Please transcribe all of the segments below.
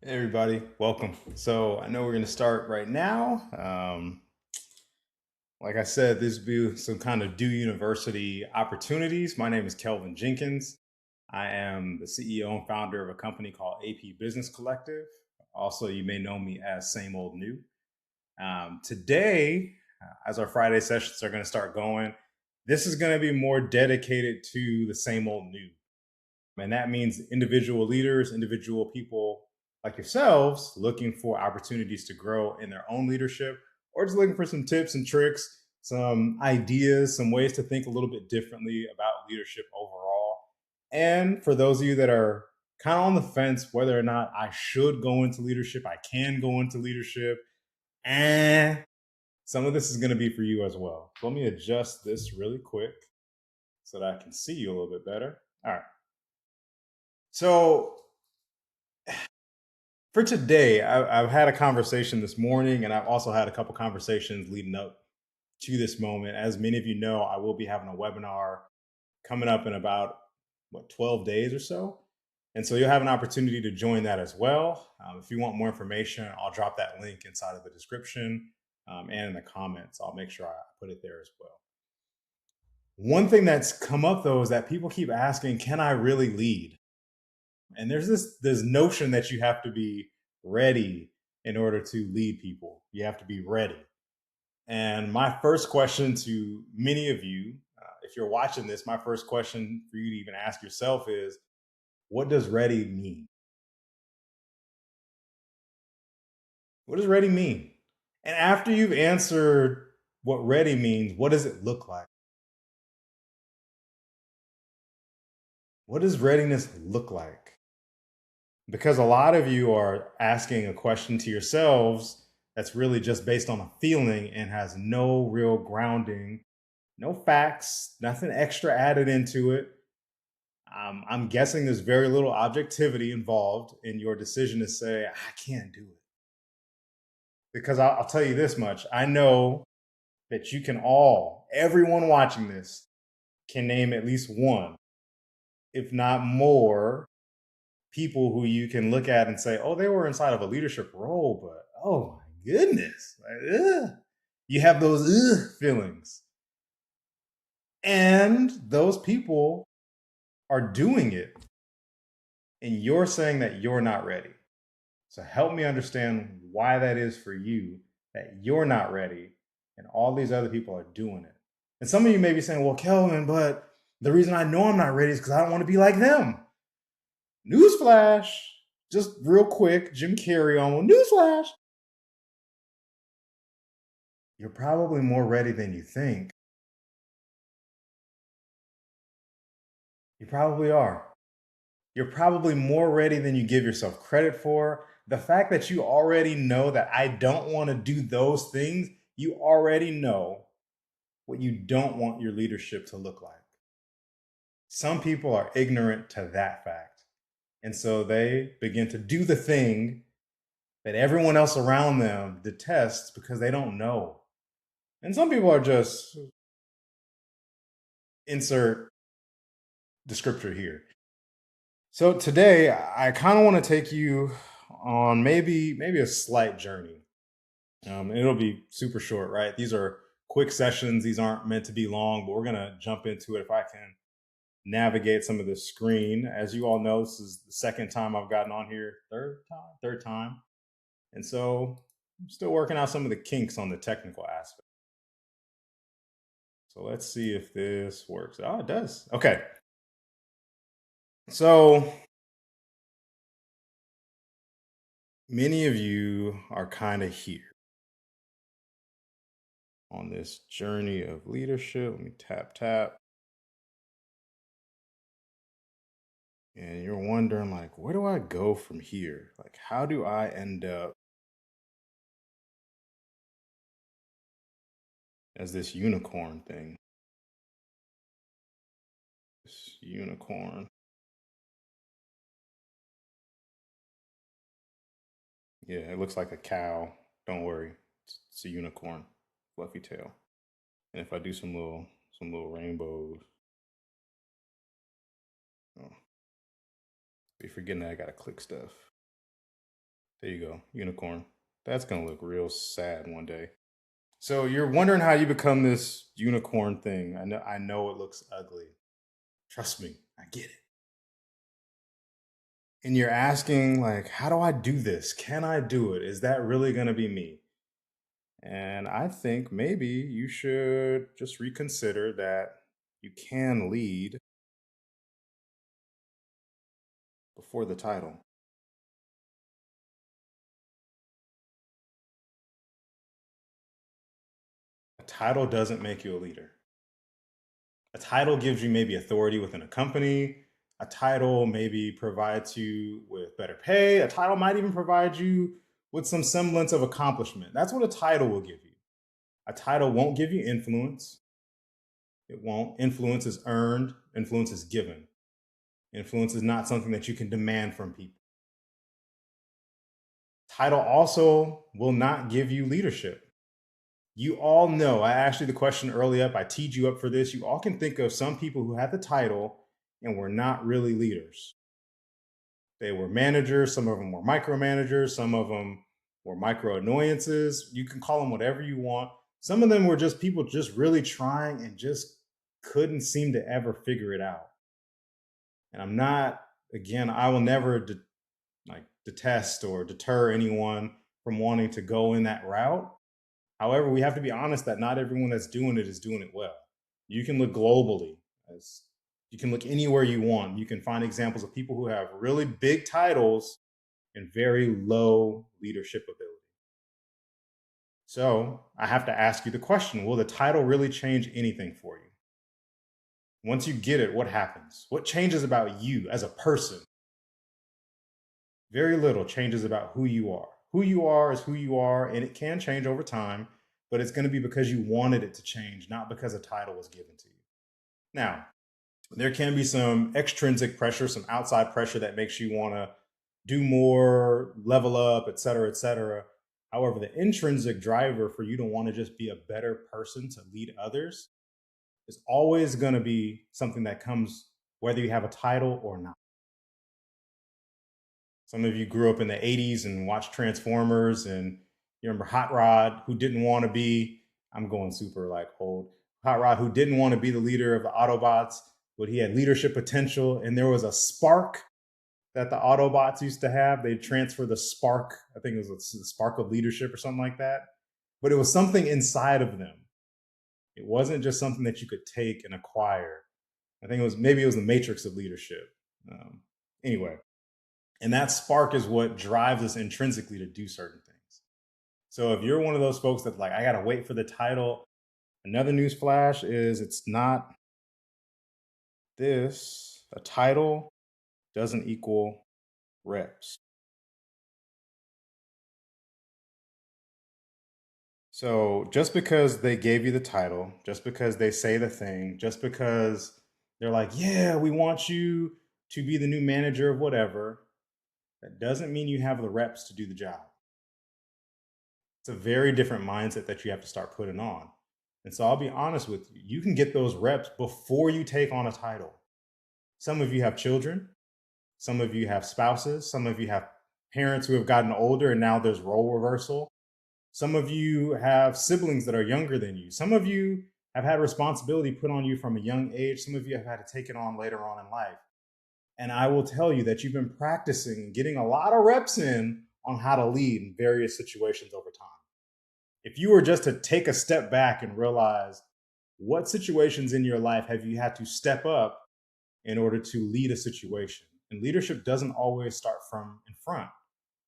Hey everybody, welcome. So I know we're going to start right now. Like I said, this will be some kind of due university opportunities. My name is Kelvin Jenkins. I am the CEO and founder of a company called AP Business Collective. Also, you may know me as Same Old New. Today, as our Friday sessions are going to start going, this is going to be more dedicated to the same old new. And that means individual leaders, individual people like yourselves looking for opportunities to grow in their own leadership, or just looking for some tips and tricks, some ideas, some ways to think a little bit differently about leadership overall. And for those of you that are kind of on the fence whether or not I should go into leadership, I can go into leadership, and some of this is going to be for you as well. Let me adjust this really quick so that I can see you a little bit better. All right. So for today, I've had a conversation this morning, and I've also had a couple conversations leading up to this moment. As many of you know, I will be having a webinar coming up in about 12 days or so. And so you'll have an opportunity to join that as well. If you want more information, I'll drop that link inside of the description and in the comments. I'll make sure I put it there as well. One thing that's come up though is that people keep asking, can I really lead? And there's this notion that you have to be ready in order to lead people. You have to be ready. And my first question to many of you, if you're watching this, my first question for you to even ask yourself is, what does ready mean? What does ready mean? And after you've answered what ready means, what does it look like? What does readiness look like? Because a lot of you are asking a question to yourselves that's really just based on a feeling and has no real grounding, no facts, nothing extra added into it. I'm guessing there's very little objectivity involved in your decision to say, I can't do it. Because I'll tell you this much, I know that you can everyone watching this, can name at least one, if not more, people who you can look at and say, oh, they were inside of a leadership role, but oh my goodness, like, ugh. You have those feelings. And those people are doing it. And you're saying that you're not ready. So help me understand why that is for you, that you're not ready and all these other people are doing it. And some of you may be saying, well, Kelvin, but the reason I know I'm not ready is because I don't want to be like them. Newsflash, just real quick, Jim Carrey on newsflash. You're probably more ready than you think. You probably are. You're probably more ready than you give yourself credit for. The fact that you already know that I don't want to do those things, you already know what you don't want your leadership to look like. Some people are ignorant to that fact. And so they begin to do the thing that everyone else around them detests because they don't know. And some people are just insert descriptor here. So today I kind of want to take you on maybe a slight journey. It'll be super short, right? These are quick sessions. These aren't meant to be long, but we're gonna jump into it if I can navigate some of the screen. As you all know, this is the second time I've gotten on here, third time. And so I'm still working out some of the kinks on the technical aspect. So let's see if this works. Oh, it does. Okay. So many of you are kind of here on this journey of leadership. Let me tap. And you're wondering, like, where do I go from here? Like, how do I end up as this unicorn thing? This unicorn. Yeah, it looks like a cow. Don't worry. It's a unicorn. Fluffy tail. And if I do some little rainbows. Oh, be forgetting that I gotta click stuff. There you go, unicorn. That's gonna look real sad one day. So you're wondering how you become this unicorn thing. I know it looks ugly. Trust me, I get it. And you're asking, like, how do I do this? Can I do it? Is that really gonna be me? And I think maybe you should just reconsider that you can lead before the title. A title doesn't make you a leader. A title gives you maybe authority within a company. A title maybe provides you with better pay. A title might even provide you with some semblance of accomplishment. That's what a title will give you. A title won't give you influence. It won't. Influence is earned, influence is given. Influence is not something that you can demand from people. Title also will not give you leadership. You all know, I asked you the question early up, I teed you up for this. You all can think of some people who had the title and were not really leaders. They were managers, some of them were micromanagers, some of them were micro annoyances. You can call them whatever you want. Some of them were just people just really trying and just couldn't seem to ever figure it out. And I'm not, again, I will never like detest or deter anyone from wanting to go in that route. However, we have to be honest that not everyone that's doing it is doing it well. You can look globally, as you can look anywhere you want. You can find examples of people who have really big titles and very low leadership ability. So I have to ask you the question, will the title really change anything for you? Once you get it, what happens? What changes about you as a person? Very little changes about who you are. Who you are is who you are, and it can change over time, but it's going to be because you wanted it to change, not because a title was given to you. Now, there can be some extrinsic pressure, some outside pressure that makes you want to do more, level up, et cetera, et cetera. However, the intrinsic driver for you to want to just be a better person to lead others is always going to be something that comes whether you have a title or not. Some of you grew up in the 80s and watched Transformers, and you remember Hot Rod, who didn't want to be, I'm going super like old, Hot Rod, who didn't want to be the leader of the Autobots, but he had leadership potential. And there was a spark that the Autobots used to have. They'd transfer the spark, I think it was the spark of leadership or something like that. But it was something inside of them. It wasn't just something that you could take and acquire. I think it was maybe it was the matrix of leadership. Anyway, and that spark is what drives us intrinsically to do certain things. So if you're one of those folks that like, I gotta wait for the title, another news flash is it's not this. A title doesn't equal reps. So just because they gave you the title, just because they say the thing, just because they're like, yeah, we want you to be the new manager of whatever, that doesn't mean you have the reps to do the job. It's a very different mindset that you have to start putting on. And so I'll be honest with you, you can get those reps before you take on a title. Some of you have children, some of you have spouses, some of you have parents who have gotten older and now there's role reversal. Some of you have siblings that are younger than you. Some of you have had responsibility put on you from a young age. Some of you have had to take it on later on in life. And I will tell you that you've been practicing and getting a lot of reps in on how to lead in various situations over time. If you were just to take a step back and realize what situations in your life have you had to step up in order to lead a situation? And leadership doesn't always start from in front.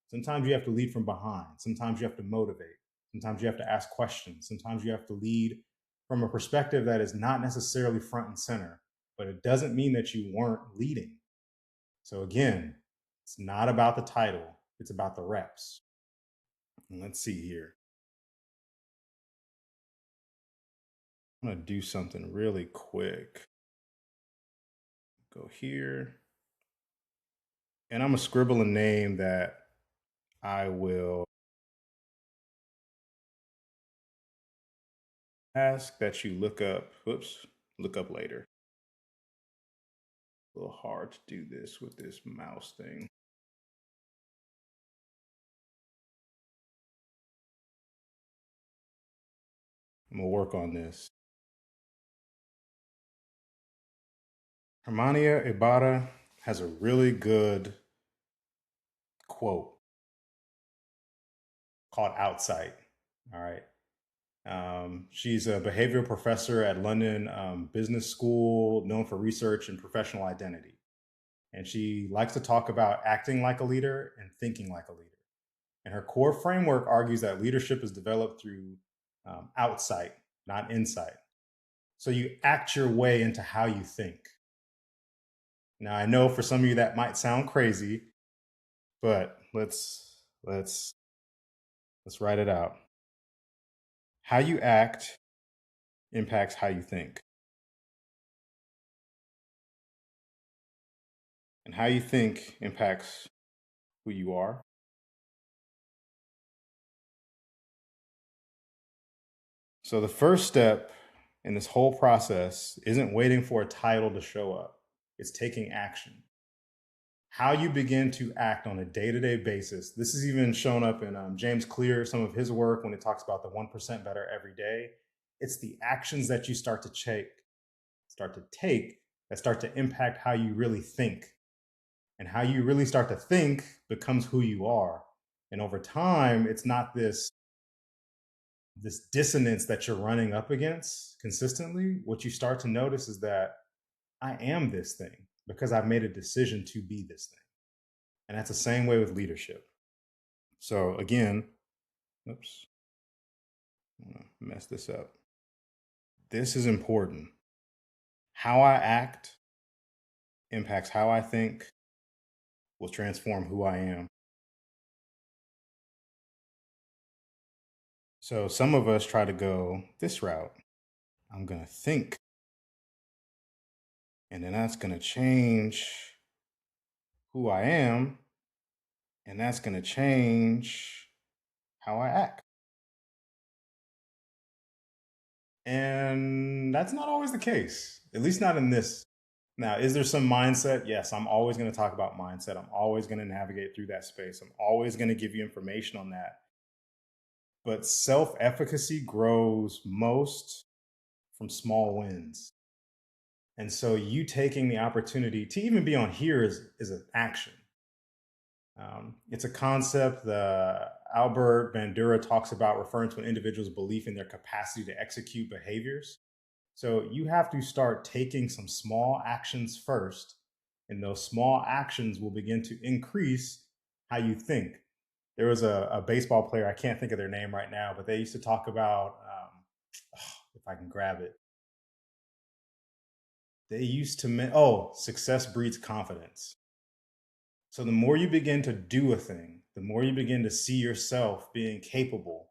Sometimes you have to lead from behind. Sometimes you have to motivate. Sometimes you have to ask questions. Sometimes you have to lead from a perspective that is not necessarily front and center, but it doesn't mean that you weren't leading. So again, it's not about the title, it's about the reps. And let's see here. I'm going to do something really quick. Go here. And I'm going to scribble a name that I will ask that you look up. Oops, look up later. A little hard to do this with this mouse thing. I'm gonna work on this. Hermania Ibarra has a really good quote called Outside. All right. She's a behavioral professor at London Business School, known for research and professional identity. And she likes to talk about acting like a leader and thinking like a leader. And her core framework argues that leadership is developed through outsight, not insight. So you act your way into how you think. Now I know for some of you that might sound crazy, but let's write it out. How you act impacts how you think, and how you think impacts who you are. So the first step in this whole process isn't waiting for a title to show up. It's taking action. How you begin to act on a day-to-day basis. This is even shown up in James Clear, some of his work when it talks about the 1% better every day. It's the actions that you start to take that start to impact how you really think. And how you really start to think becomes who you are. And over time, it's not this dissonance that you're running up against consistently. What you start to notice is that I am this thing because I've made a decision to be this thing. And that's the same way with leadership. So again, oops, I'm gonna mess this up. This is important. How I act impacts how I think, will transform who I am. So some of us try to go this route. I'm going to think, and then that's going to change who I am, and that's going to change how I act. And that's not always the case, at least not in this. Now, is there some mindset? Yes, I'm always going to talk about mindset. I'm always going to navigate through that space. I'm always going to give you information on that. But self efficacy grows most from small wins. And so you taking the opportunity to even be on here is an action. It's a concept that Albert Bandura talks about, referring to an individual's belief in their capacity to execute behaviors. So you have to start taking some small actions first, and those small actions will begin to increase how you think. There was a baseball player, I can't think of their name right now, but they used to talk about, if I can grab it, they used to, success breeds confidence. So the more you begin to do a thing, the more you begin to see yourself being capable,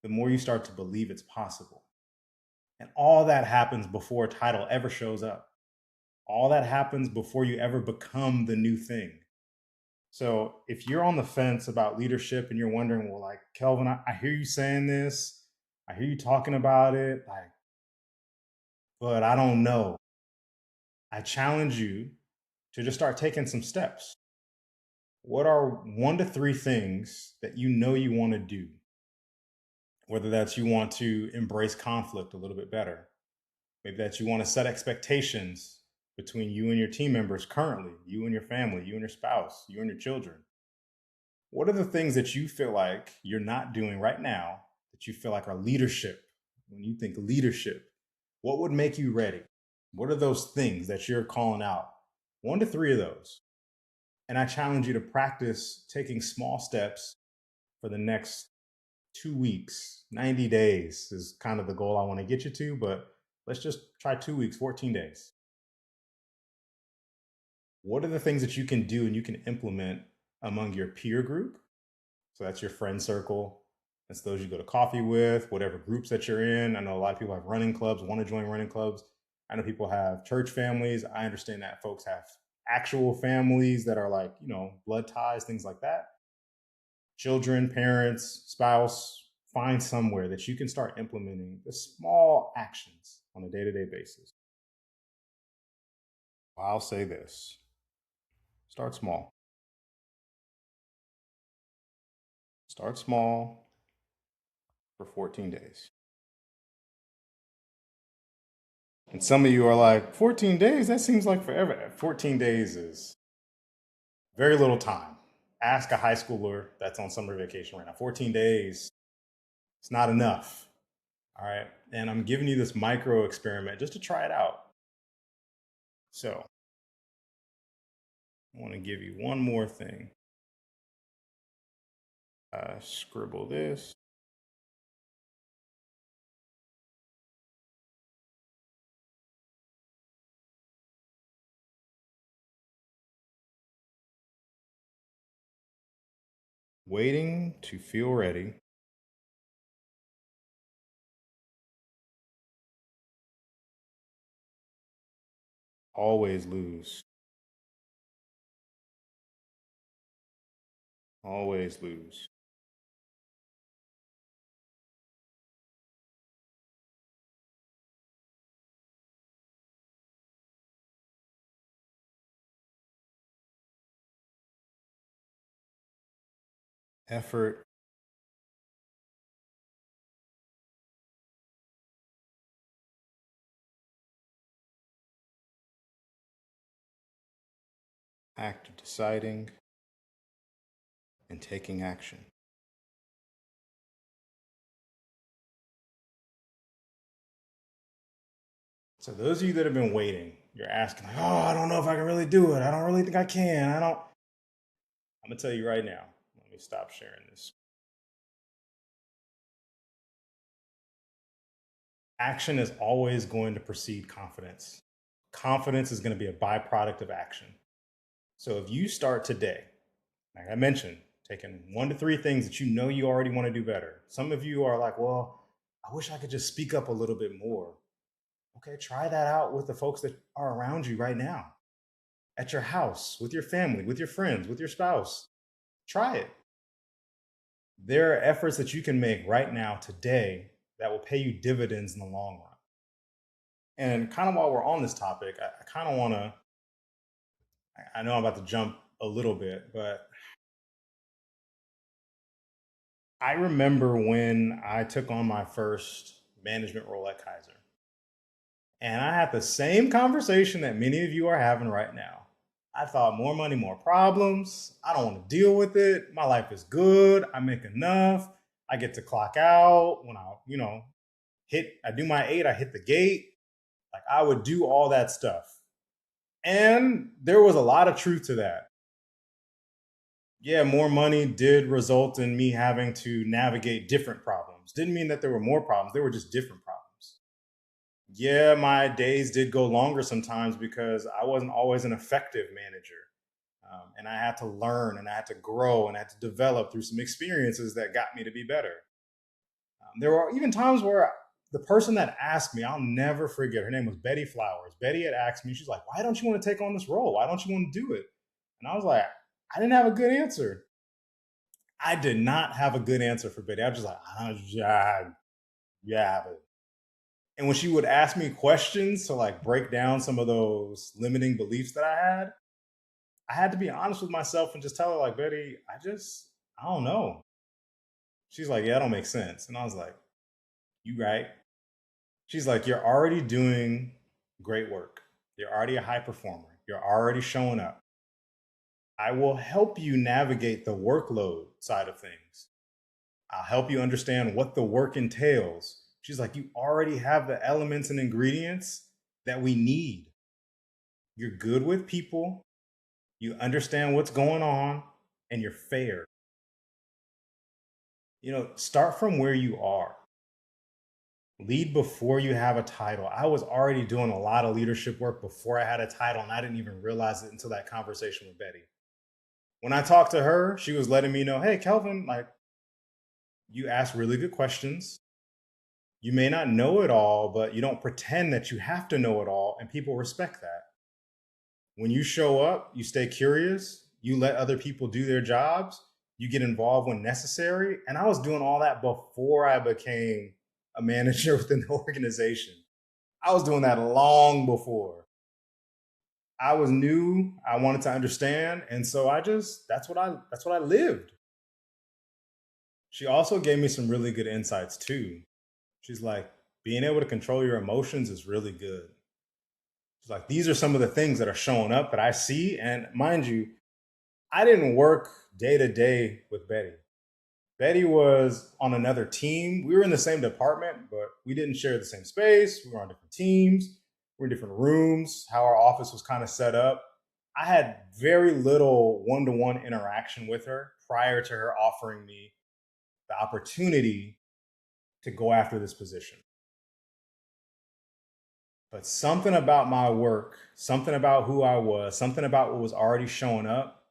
the more you start to believe it's possible. And all that happens before a title ever shows up. All that happens before you ever become the new thing. So if you're on the fence about leadership and you're wondering, well, like, Kelvin, I hear you saying this, I hear you talking about it, like, but I don't know. I challenge you to just start taking some steps. What are 1 to 3 things that you know you want to do? Whether that's you want to embrace conflict a little bit better, maybe that you want to set expectations between you and your team members currently, you and your family, you and your spouse, you and your children. What are the things that you feel like you're not doing right now that you feel like are leadership? When you think leadership, what would make you ready? What are those things that you're calling out? 1 to 3 of those. And I challenge you to practice taking small steps for the next 2 weeks. 90 days is kind of the goal I want to get you to, but let's just try 2 weeks, 14 days. What are the things that you can do and you can implement among your peer group? So that's your friend circle. That's those you go to coffee with, whatever groups that you're in. I know a lot of people have running clubs, want to join running clubs. I know people have church families. I understand that folks have actual families that are like, blood ties, things like that. Children, parents, spouse, find somewhere that you can start implementing the small actions on a day to day basis. I'll say this: start small. Start small for 14 days. And some of you are like, 14 days? That seems like forever. 14 days is very little time. Ask a high schooler that's on summer vacation right now. 14 days, it's not enough. All right. And I'm giving you this micro experiment just to try it out. So I want to give you one more thing. Scribble this. Waiting to feel ready. Always lose. Always lose. Effort. Act of deciding and taking action. So those of you that have been waiting, you're asking, like, oh, I don't know if I can really do it. I don't really think I can. I'm gonna tell you right now. Let me stop sharing this. Action is always going to precede confidence. Confidence is going to be a byproduct of action. So if you start today, like I mentioned, taking 1 to 3 things that you know you already want to do better. Some of you are like, well, I wish I could just speak up a little bit more. Okay, try that out with the folks that are around you right now, at your house, with your family, with your friends, with your spouse. Try it. There are efforts that you can make right now, today, that will pay you dividends in the long run. And kind of while we're on this topic, I kind of want to, I know I'm about to jump a little bit, but I remember when I took on my first management role at Kaiser. And I had the same conversation that many of you are having right now. I thought more money, more problems. I don't want to deal with it. My life is good. I make enough. I get to clock out when I do my 8, I hit the gate. Like I would do all that stuff. And there was a lot of truth to that. Yeah, more money did result in me having to navigate different problems. Didn't mean that there were more problems, they were just different problems. Yeah, my days did go longer sometimes because I wasn't always an effective manager. And I had to learn and I had to grow and I had to develop through some experiences that got me to be better. There were even times where the person that asked me, I'll never forget, her name was Betty Flowers. Betty had asked me, she's like, why don't you want to take on this role? Why don't you want to do it? And I was like, I didn't have a good answer. I did not have a good answer for Betty. I was just like, yeah. And when she would ask me questions to like break down some of those limiting beliefs that I had to be honest with myself and just tell her, like, Betty, I don't know. She's like, yeah, that don't make sense. And I was like, you right. She's like, you're already doing great work. You're already a high performer. You're already showing up. I will help you navigate the workload side of things. I'll help you understand what the work entails. She's like, you already have the elements and ingredients that we need. You're good with people, you understand what's going on, and you're fair. Start from where you are. Lead before you have a title. I was already doing a lot of leadership work before I had a title, and I didn't even realize it until that conversation with Betty. When I talked to her, she was letting me know, hey, Kelvin, like, you ask really good questions. You may not know it all, but you don't pretend that you have to know it all, and people respect that. When you show up, you stay curious, you let other people do their jobs, you get involved when necessary. And I was doing all that before I became a manager within the organization. I was doing that long before. I was new, I wanted to understand, and so that's what I lived. She also gave me some really good insights too. She's like, being able to control your emotions is really good. It's like these are some of the things that are showing up that I see. And mind you, I didn't work day to day with Betty. Betty was on another team. We were in the same department, but we didn't share the same space. We were on different teams. We were in different rooms. How our office was kind of set up. I had very little one-to-one interaction with her prior to her offering me the opportunity to go after this position. But something about my work, something about who I was, something about what was already showing up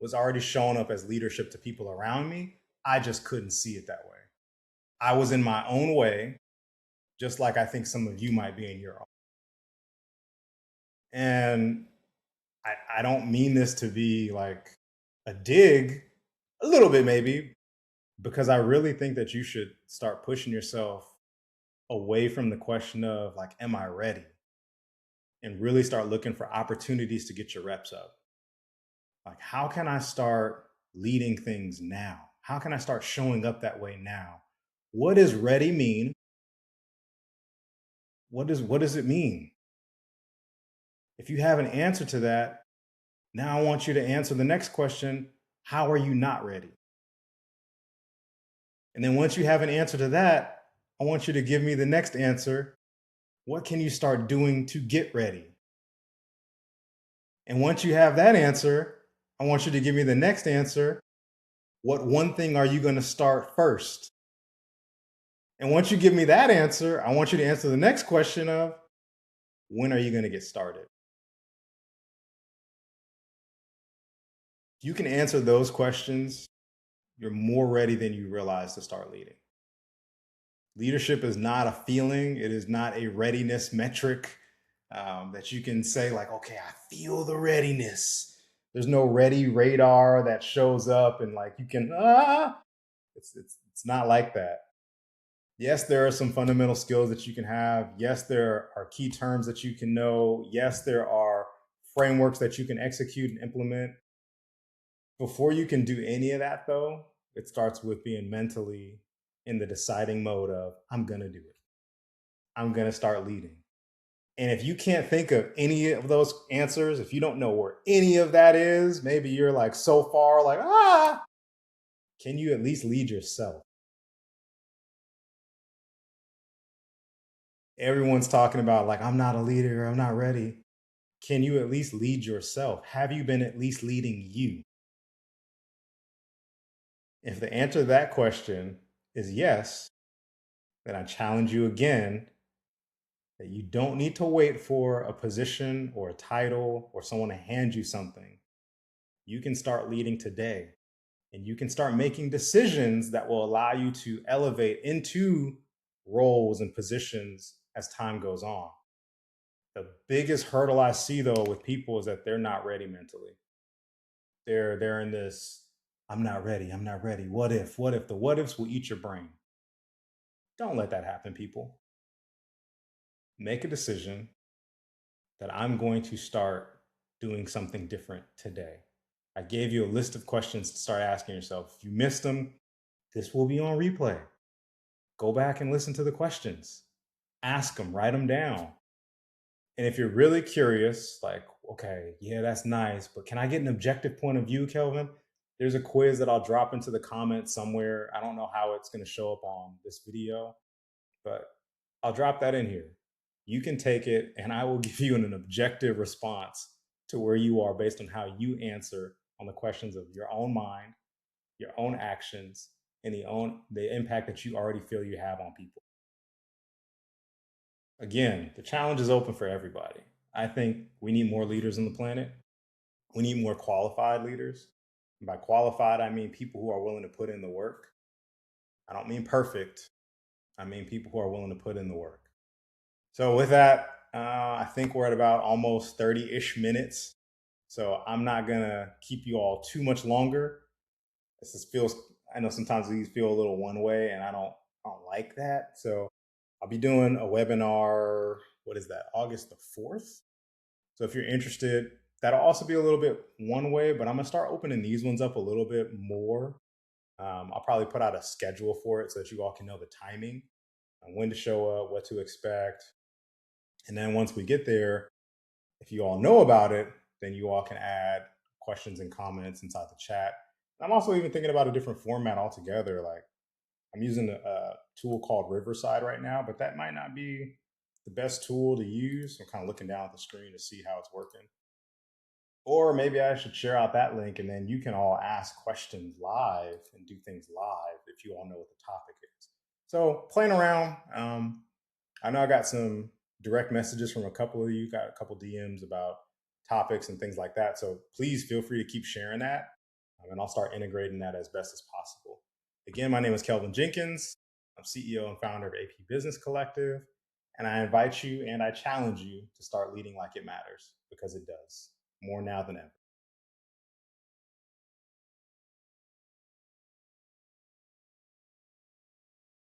as leadership to people around me. I just couldn't see it that way. I was in my own way, just like I think some of you might be in your own. And I don't mean this to be like a dig, a little bit maybe, because I really think that you should start pushing yourself away from the question of like, am I ready? And really start looking for opportunities to get your reps up. Like, how can I start leading things now? How can I start showing up that way now? What does ready mean? What does it mean? If you have an answer to that, now I want you to answer the next question. How are you not ready? And then once you have an answer to that, I want you to give me the next answer. What can you start doing to get ready? And once you have that answer, I want you to give me the next answer. What one thing are you going to start first? And once you give me that answer, I want you to answer the next question of when are you going to get started? If you can answer those questions, you're more ready than you realize to start leading. Leadership is not a feeling, it is not a readiness metric that you can say, like, okay, I feel the readiness. There's no ready radar that shows up and like you can, it's not like that. Yes, there are some fundamental skills that you can have. Yes, there are key terms that you can know. Yes, there are frameworks that you can execute and implement. Before you can do any of that, though, it starts with being mentally in the deciding mode of, I'm going to do it. I'm going to start leading. And if you can't think of any of those answers, if you don't know where any of that is, maybe you're like so far, like, can you at least lead yourself? Everyone's talking about, like, I'm not a leader, I'm not ready. Can you at least lead yourself? Have you been at least leading you? If the answer to that question is yes, then I challenge you again that you don't need to wait for a position or a title or someone to hand you something. You can start leading today and you can start making decisions that will allow you to elevate into roles and positions as time goes on. The biggest hurdle I see though with people is that they're not ready mentally. They're in this, I'm not ready, I'm not ready. What if? What if? The what ifs will eat your brain. Don't let that happen, people. Make a decision that I'm going to start doing something different today. I gave you a list of questions to start asking yourself. If you missed them, this will be on replay. Go back and listen to the questions. Ask them, write them down. And if you're really curious, like, okay, yeah, that's nice, but can I get an objective point of view, Kelvin? There's a quiz that I'll drop into the comments somewhere. I don't know how it's going to show up on this video, but I'll drop that in here. You can take it and I will give you an objective response to where you are based on how you answer on the questions of your own mind, your own actions, and the impact that you already feel you have on people. Again, the challenge is open for everybody. I think we need more leaders on the planet. We need more qualified leaders. And by qualified, I mean people who are willing to put in the work. I don't mean perfect. I mean people who are willing to put in the work. So with that, I think we're at about almost 30-ish minutes. So I'm not gonna keep you all too much longer. This just feels, I know sometimes these feel a little one way and I don't like that. So I'll be doing a webinar, what is that, August the 4th? So if you're interested, that'll also be a little bit one way, but I'm gonna start opening these ones up a little bit more. I'll probably put out a schedule for it so that you all can know the timing, when to show up, what to expect. And then once we get there, If you all know about it, then you all can add questions and comments inside the chat. I'm also even thinking about a different format altogether. Like I'm using a tool called Riverside right now, but that might not be the best tool to use. I'm kind of looking down at the screen to see how it's working. Or maybe I should share out that link and then you can all ask questions live and do things live if you all know what the topic is. So playing around. I know I got some direct messages from a couple of you, got a couple DMs about topics and things like that. So please feel free to keep sharing that. And I'll start integrating that as best as possible. Again, my name is Kelvin Jenkins. I'm CEO and founder of AP Business Collective. And I invite you and I challenge you to start leading like it matters because it does more now than ever.